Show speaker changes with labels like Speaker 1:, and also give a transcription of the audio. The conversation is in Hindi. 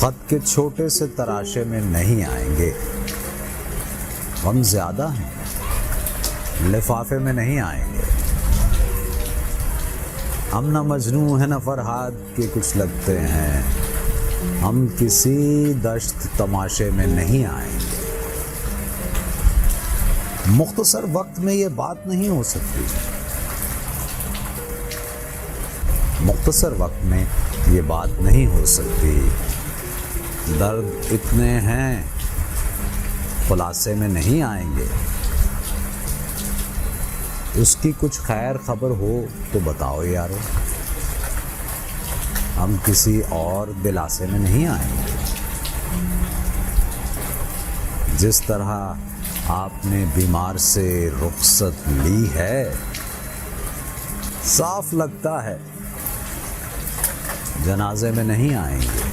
Speaker 1: खत के छोटे से तराशे में नहीं आएंगे। गम ज्यादा है, लिफाफे में नहीं आएंगे। हम न मजनू है न फरहाद के कुछ लगते हैं, हम किसी दश्त तमाशे में नहीं आएंगे। मुख्तसर वक्त में ये बात नहीं हो सकती, मुख्तसर वक्त में ये बात नहीं हो सकती। दर्द इतने हैं, खुलासे में नहीं आएंगे। उसकी कुछ खैर खबर हो तो बताओ यारो, हम किसी और दिलासे में नहीं आएंगे। जिस तरह आपने बीमार से रुखसत ली है, साफ लगता है जनाजे में नहीं आएंगे।